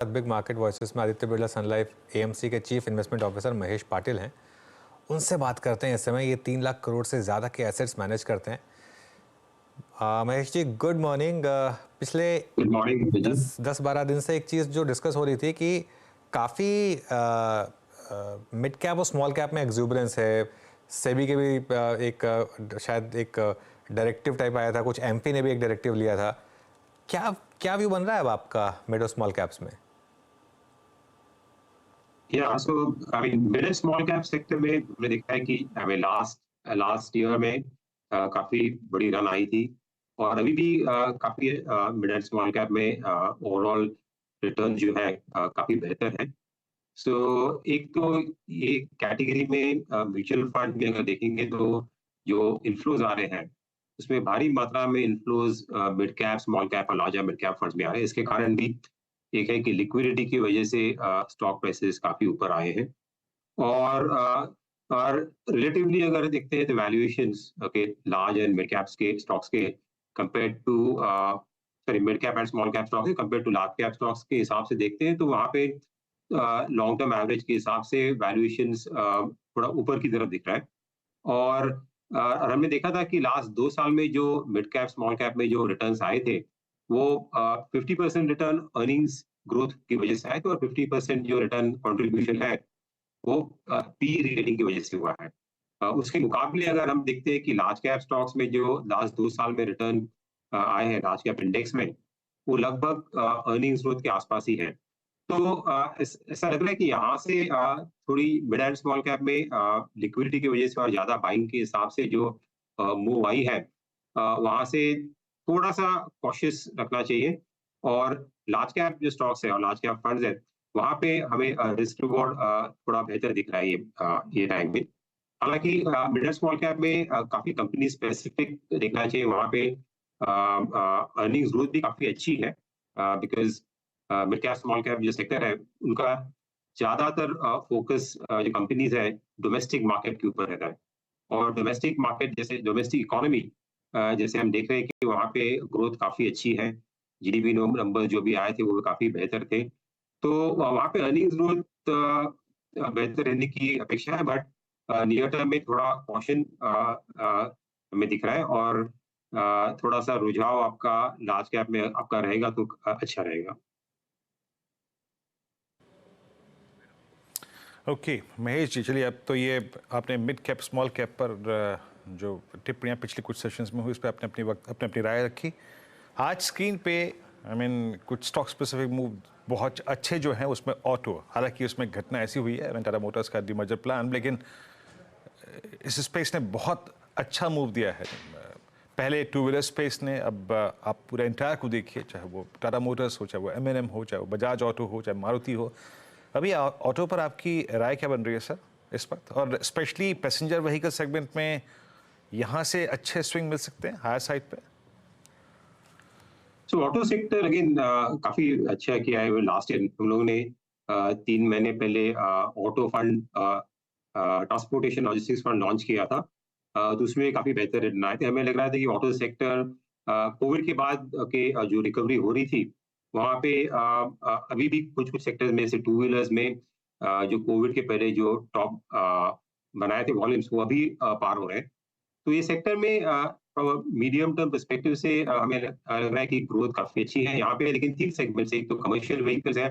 Big market voices में आदित्य बिरला सन life AMC के chief investment officer Mahesh Patil हैं। उनसे बात करते हैं। इस समय ये 3 लाख करोड़ से ज़्यादा के एसेट्स मैनेज करते हैं। Mahesh ji, good morning. पिछले गुड मॉर्निंग जी। 10-12 दिन से एक चीज़ जो डिस्कस हो रही थी कि काफ़ी मिड कैप और स्मॉल कैप में एक्सूबरेंस है। सेबी के भी शायद एक डायरेक्टिव टाइप आया था, कुछ एमपी ने भी एक डायरेक्टिव लिया था। क्या क्या व्यू बन रहा है अब आपका मिड और स्मॉल कैप्स में? So I mean mid and small cap sector में हमने देखा है कि लास्ट ईयर में काफी बड़ी रन आई थी और अभी भी काफी मिड एंड स्मॉल कैप में ओवरऑल रिटर्न जो है काफी बेहतर है। सो एक तो ये कैटेगरी में म्यूचुअल फंड में अगर देखेंगे तो जो इन्फ्लोज आ रहे हैं उसमें भारी मात्रा में inflows mid cap small cap और लार्जर मिड कैप फंड्स में आ रहे हैं। इसके कारण भी एक है कि लिक्विडिटी की वजह से स्टॉक प्राइसेस काफी ऊपर आए हैं और रिलेटिवली अगर देखते हैं तो valuations okay large and mid caps के स्टॉक्स के compare to mid cap and small cap stocks compare to large cap stocks के हिसाब से देखते हैं तो वहाँ पे लॉन्ग टर्म एवरेज के हिसाब से वैल्यूएशंस थोड़ा ऊपर की तरफ दिख रहा है। और हमने देखा था कि लास्ट 2 साल में जो मिड कैप स्मॉल कैप में जो रिटर्न्स आए थे वो 50% रिटर्न अर्निंग्स ग्रोथ की वजह से आए थे और 50% जो रिटर्न कंट्रीब्यूशन है वो पी रेटिंग की वजह से हुआ है। उसके मुकाबले अगर हम देखते हैं कि लार्ज कैप स्टॉक्स में जो लास्ट 2 साल में रिटर्न आए हैं लार्ज कैप इंडेक्स में वो लगभग अर्निंग्स ग्रोथ के आसपास ही है। तो ऐसा लग रहा है कि यहाँ से थोड़ी मिड एंड स्मॉल कैप में लिक्विडिटी की वजह से और ज्यादा बाइंग के हिसाब से जो मूव आई है वहां से थोड़ा सा कॉशियस रखना चाहिए। और लार्ज कैप जो स्टॉक्स है और लार्ज कैप फंड्स है वहां पे हमें रिस्क रिवॉर्ड थोड़ा बेहतर दिख रहा है ये टाइम में। हालांकि मिड एंड स्मॉल कैप में काफी कंपनी स्पेसिफिक देखना चाहिए। वहां पे अर्निंग्स ग्रोथ भी काफी अच्छी है because mid cap small cap जो सेक्टर है उनका ज्यादातर फोकस जो कंपनीज है डोमेस्टिक मार्केट के ऊपर रहता है। और डोमेस्टिक मार्केट जैसे डोमेस्टिक इकोनॉमी जैसे हम देख रहे हैं कि वहाँ पे ग्रोथ काफी अच्छी है। जीडीपी नंबर जो भी आए थे वो काफी बेहतर थे। तो वहाँ पे अर्निंग्स ग्रोथ बेहतर रहने की अपेक्षा है बट नियर टर्म में थोड़ा कॉशन हमें दिख रहा है और थोड़ा सा रुझाव आपका लार्ज कैप में आपका रहेगा तो अच्छा रहेगा। ओके महेश जी, चलिए अब तो ये आपने मिड कैप स्मॉल कैप पर जो टिप्पणियां पिछले कुछ सेशंस में हुई उस पर आपने अपनी अपनी राय रखी। आज स्क्रीन पे कुछ स्टॉक स्पेसिफिक मूव बहुत अच्छे जो हैं उसमें ऑटो, हालांकि उसमें घटना ऐसी हुई है टाटा मोटर्स का डीमर्जर प्लान, लेकिन इस स्पेस ने बहुत अच्छा मूव दिया है। पहले टू व्हीलर स्पेस ने, अब आप पूरा इंटायर को देखिए, चाहे वो टाटा मोटर्स हो, चाहे वो एमएनएम हो, चाहे वो बजाज ऑटो हो, चाहे मारुति हो। अभी ऑटो पर आपकी राय क्या बन रही है सर इस वक्त, और स्पेशली पैसेंजर व्हीकल सेगमेंट में यहाँ से अच्छे स्विंग मिल सकते हैं हायर साइड पे? सो ऑटो सेक्टर अगेन काफी अच्छा किया है। लास्ट ईयर हम लोगों ने 3 महीने पहले auto fund transportation logistics fund launch किया था। तो उसमें काफी बेहतर रिटर्न आए थे। हमें लग रहा था कि ऑटो सेक्टर कोविड के बाद के जो रिकवरी हो रही थी वहाँ पे अभी भी कुछ कुछ सेक्टर्स में जैसे टू व्हीलर्स में जो कोविड के पहले जो टॉप बनाए थे वॉल्यूम्स वो अभी पार हो रहे हैं। तो ये सेक्टर में मीडियम टर्म पर्सपेक्टिव से हमें लग रहा है कि ग्रोथ काफी अच्छी है यहाँ पे। लेकिन 3 सेगमेंट्स, एक तो कमर्शियल व्हीकल्स है।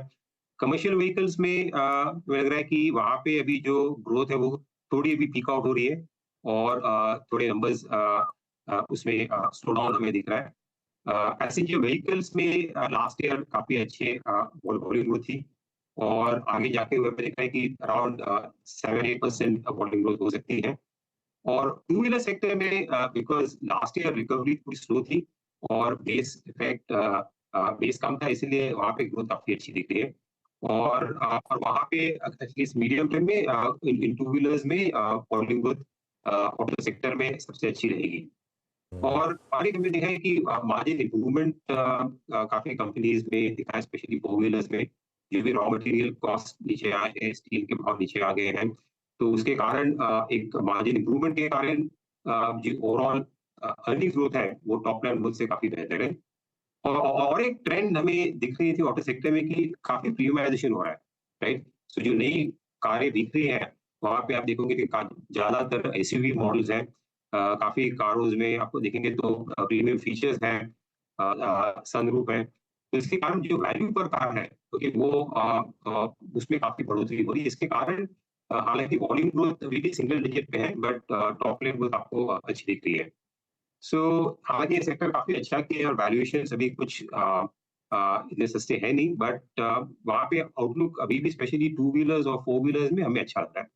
कमर्शियल व्हीकल्स में मुझे लग रहा है कि वहाँ पे अभी जो ग्रोथ है वो थोड़ी अभी पीक आउट हो रही है और थोड़े नंबर्स उसमें स्लो डाउन हमें दिख रहा है। पैसेंजर व्हीकल्स में लास्ट ईयर काफी अच्छे वॉल्यूम ग्रोथ थी और आगे जाके हमें दिख रहा है कि अराउंड 7-8% वॉल्यूम ग्रोथ हो सकती है। और टू व्हीलर सेक्टर में बिकॉज लास्ट ईयर रिकवरी थोड़ी स्लो थी और बेस कम था इसलिए वहाँ पे ग्रोथ काफी अच्छी दिख रही है। और वहाँ पे एटलीस्ट मीडियम टर्म में इन टू व्हीलर्स में वॉल्यूम ग्रोथ ऑटो सेक्टर में सबसे अच्छी रहेगी। और आगे हमने देखा है कि मार्जिन इंप्रूवमेंट काफी कंपनीज में दिखा है, स्पेशली फोर व्हीलर्स में। जो भी रॉ मटेरियल कॉस्ट नीचे आए हैं, स्टील के भाव नीचे आ गए हैं, तो उसके कारण एक मार्जिन इंप्रूवमेंट के कारण जो ओवरऑल अर्निंग्स ग्रोथ है वो टॉप लाइन ग्रोथ से काफी बेहतर है। और एक ट्रेंड हमें दिख रही थी ऑटो सेक्टर में कि काफी प्रीमियमाइजेशन हो रहा है, राइट? सो जो नई कारें दिख रही हैं, वहाँ पे आप देखोगे कि ज्यादातर एसयूवी मॉडल्स हैं। काफी कारों में आपको देखेंगे तो प्रीमियम फीचर्स हैं, सनरूफ है। तो इसके कारण जो वैल्यू पर कार है, क्योंकि वो उसमें काफी बढ़ोतरी हो रही है। इसके कारण हालांकि वॉल्यूम ग्रोथ अभी भी सिंगल डिजिट पे है, बट टॉप लाइन ग्रोथ आपको अच्छी दिख रही है। सो हालांकि ये सेक्टर काफी अच्छा किया है और वैल्यूएशन अभी कुछ इतने सस्ते हैं नहीं, बट वहाँ पे आउटलुक अभी भी स्पेशली टू व्हीलर्स और फोर व्हीलर्स में हमें अच्छा लगता है।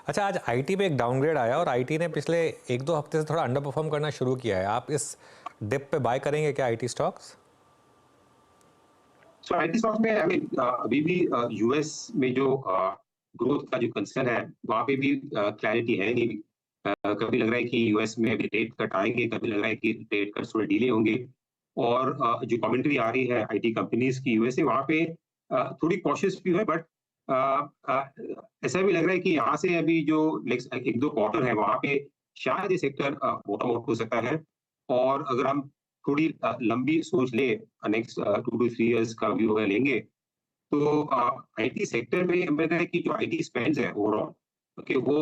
अच्छा, आज आईटी पे एक डाउनग्रेड आया और आईटी ने पिछले 1-2 हफ्ते से थोड़ा अंडर परफॉर्म करना शुरू किया है। आप इस डिप पे बाय करेंगे क्या IT stocks? So IT stocks में अभी भी यूएस में जो ग्रोथ का जो कंसर्न है, वहाँ पे भी क्लैरिटी है नहीं। कभी लग रहा है कि यूएस में अभी रेट कट आएंगे, कभी लग रहा है कि रेट कट थोड़े डिले होंगे। और जो कमेंट्री आ रही है आईटी कंपनीज की यूएस से, वहाँ पे थोड़ी कॉशियस भी है, बट ऐसा भी लग रहा है कि यहाँ से अभी जो नेक्स्ट 1-2 क्वार्टर है, वहाँ पे शायद ये सेक्टर बॉटम आउट हो सकता है। और अगर हम थोड़ी लंबी सोच ले, नेक्स्ट 2 to 3 इयर्स का व्यू अगर लेंगे, तो आईटी सेक्टर में हमें लगता है कि जो आईटी स्पेंड्स है ओवरऑल, ओके, वो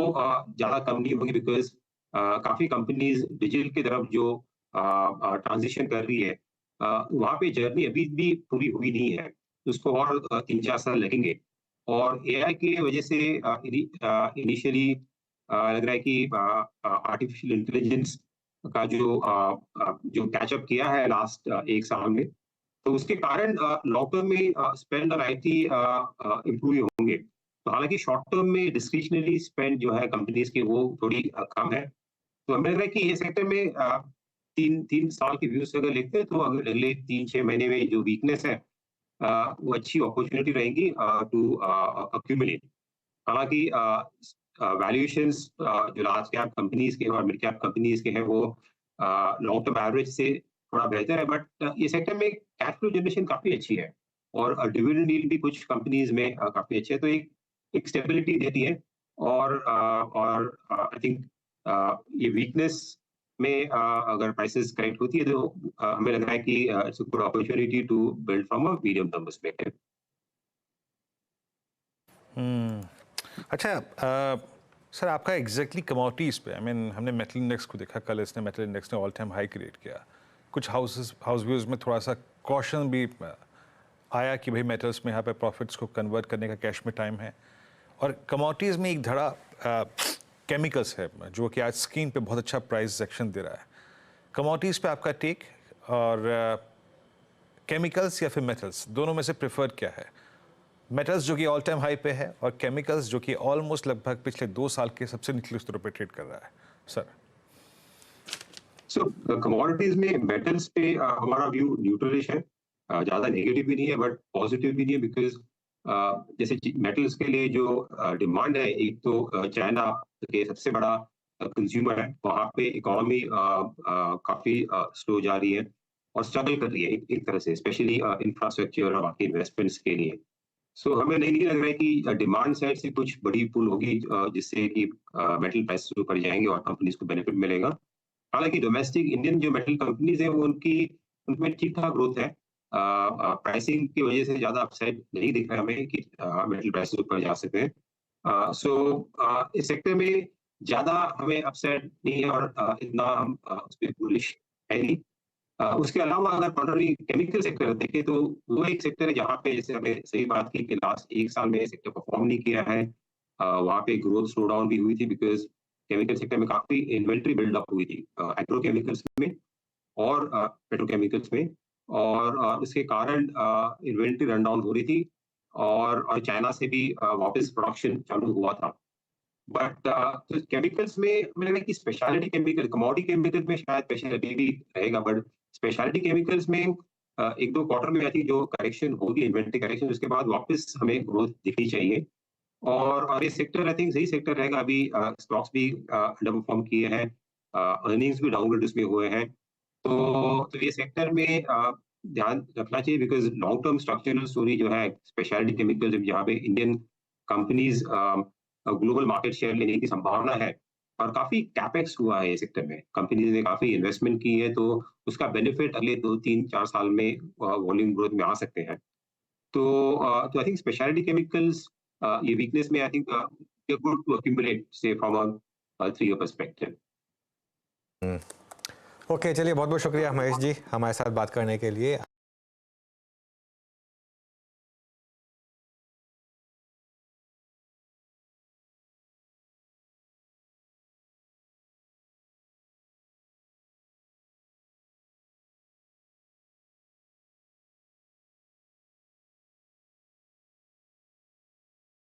ज़्यादा कम नहीं होगी, बिकॉज़ काफ़ी कंपनीज़ डिजिटल की तरफ जो ट्रांज़िशन कर रही है, वहाँ पे जर्नी अभी भी पूरी हुई नहीं है। उसको और 3-4 साल लगेंगे। और एआई की वजह से इनिशियली लग रहा है कि आर्टिफिशियल इंटेलिजेंस का जो कैचअप किया है लास्ट 1 साल में, तो उसके कारण लॉन्ग टर्म में स्पेंड और आईटी इम्प्रूव होंगे। तो हालांकि शॉर्ट टर्म में डिस्क्रिशनरी स्पेंड जो है कंपनीज की, वो थोड़ी कम है। तो हमें लग रहा है कि ये सेक्टर में 3 साल के व्यू से अगर देखते हैं, तो अगर अगले 3-6 महीने में जो वीकनेस है, वो अच्छी अपॉर्चुनिटी रहेंगी टू अक्यूमुलेट। हालांकि वैल्यूएशंस जो लार्ज कैप कंपनीज के और मिड कैप कंपनीज के हैं, वो लॉन्ग टर्म एवरेज से थोड़ा बेहतर है, बट ये सेक्टर में कैश फ्लो जनरेशन काफी अच्छी है और डिविडेंड यील्ड भी कुछ कंपनीज में काफी अच्छे है। तो एक स्टेबिलिटी देती है। और आई थिंक ये वीकनेस में अगर प्राइसेस करेक्ट होती है, तो हमें लग रहा है कि it's a good opportunity to build from a medium term perspective. अच्छा, सर आपका एग्जैक्टली कमोडिटीज़ पे, आई मीन हमने मेटल इंडेक्स को देखा, कल इसने मेटल इंडेक्स ने ऑल टाइम हाई क्रिएट किया। कुछ हाउस व्यूज़ में थोड़ा सा कॉशन भी आया कि भाई मेटल्स में यहाँ पे प्रॉफिट्स को कन्वर्ट करने का कैश में टाइम है। और कमोडिटीज़ में एक धड़ा केमिकल्स है जो कि आज स्क्रीन पे बहुत अच्छा प्राइस सेक्शन दे रहा है। कमोडिटीज़ पे आपका टेक, और केमिकल्स या फिर मेटल्स, दोनों में से प्रेफर्ड क्या है? मेटल्स जो कि ऑल टाइम हाई पे है, और केमिकल्स जो कि ऑलमोस्ट लगभग पिछले 2 साल के सबसे निचले स्तरों पे ट्रेड कर रहा है सर। सो कमोडिटीज में मेटल्स पे हमारा व्यू न्यूट्रलिश है। ज्यादा नेगेटिव भी नहीं है, बट पॉजिटिव भी नहीं है, बिकॉज जैसे मेटल्स के लिए जो डिमांड है, एक तो चाइना के सबसे बड़ा कंज्यूमर है, वहाँ पे इकोनॉमी काफी स्लो जा रही है और स्ट्रगल कर रही है एक तरह से, स्पेशली इंफ्रास्ट्रक्चर और बाकी इन्वेस्टमेंट्स के लिए। सो हमें नहीं लग रहा है कि डिमांड साइड से कुछ बड़ी पुल होगी जिससे कि मेटल प्राइस ऊपर जाएंगे और कंपनीज को बेनिफिट मिलेगा। हालांकि डोमेस्टिक इंडियन जो मेटल कंपनीज है, वो उनमें ठीक ठाक ग्रोथ है। प्राइसिंग की वजह से ज्यादा अपसाइड नहीं दिख रहा है हमें कि मेटल प्राइसेस ऊपर जा सकते हैं। सो इस सेक्टर में ज्यादा हमें अपसाइड नहीं है और इतना हम उस पर बुलिश है नहीं। उसके अलावा अगर प्राइमरी केमिकल सेक्टर देखें, तो वो एक सेक्टर है जहाँ पे, जैसे हमने सही बात की कि लास्ट 1 साल में ये सेक्टर परफॉर्म नहीं किया है। वहाँ पे ग्रोथ स्लो डाउन भी हुई थी, बिकॉज केमिकल सेक्टर में काफी इन्वेंट्री बिल्डअप हुई थी एग्रोकेमिकल्स में और पेट्रोकेमिकल्स में। और उसके कारण इन्वेंट्री रन डाउन हो रही थी और चाइना से भी वापस प्रोडक्शन चालू हुआ था। बट तो केमिकल्स में मुझे लग रहा है कि स्पेशलिटी केमिकल, कमोडिटी केमिकल में शायद प्रेशर अभी भी रहेगा, बट स्पेशलिटी केमिकल्स में 1-2 क्वार्टर में आई थिंक जो करेक्शन होगी, इन्वेंट्री करेक्शन, उसके बाद वापस हमें ग्रोथ दिखनी चाहिए। और ये सेक्टर आई थिंक सही सेक्टर रहेगा। अभी स्टॉक्स भी अंडर परफॉर्म किए हैं, अर्निंग्स भी डाउनग्रेड उसमें हुए हैं। तो ये सेक्टर में ध्यान रखना चाहिए, because long term structural story जो है स्पेशलिटी केमिकल्स, जहाँ पे Indian companies global market share लेने की संभावना है, और काफी कैपेक्स हुआ है ये सेक्टर में, कंपनीज ने काफी इन्वेस्टमेंट की है, तो उसका बेनिफिट अगले 2-3-4 साल में वॉल्यूम ग्रोथ में आ सकते हैं। तो आई थिंक स्पेशलिटी केमिकल्स ये वीकनेस में I think good to accumulate से from a 3 year perspective. Okay, चलिए बहुत बहुत शुक्रिया महेश जी हमारे साथ बात करने के लिए।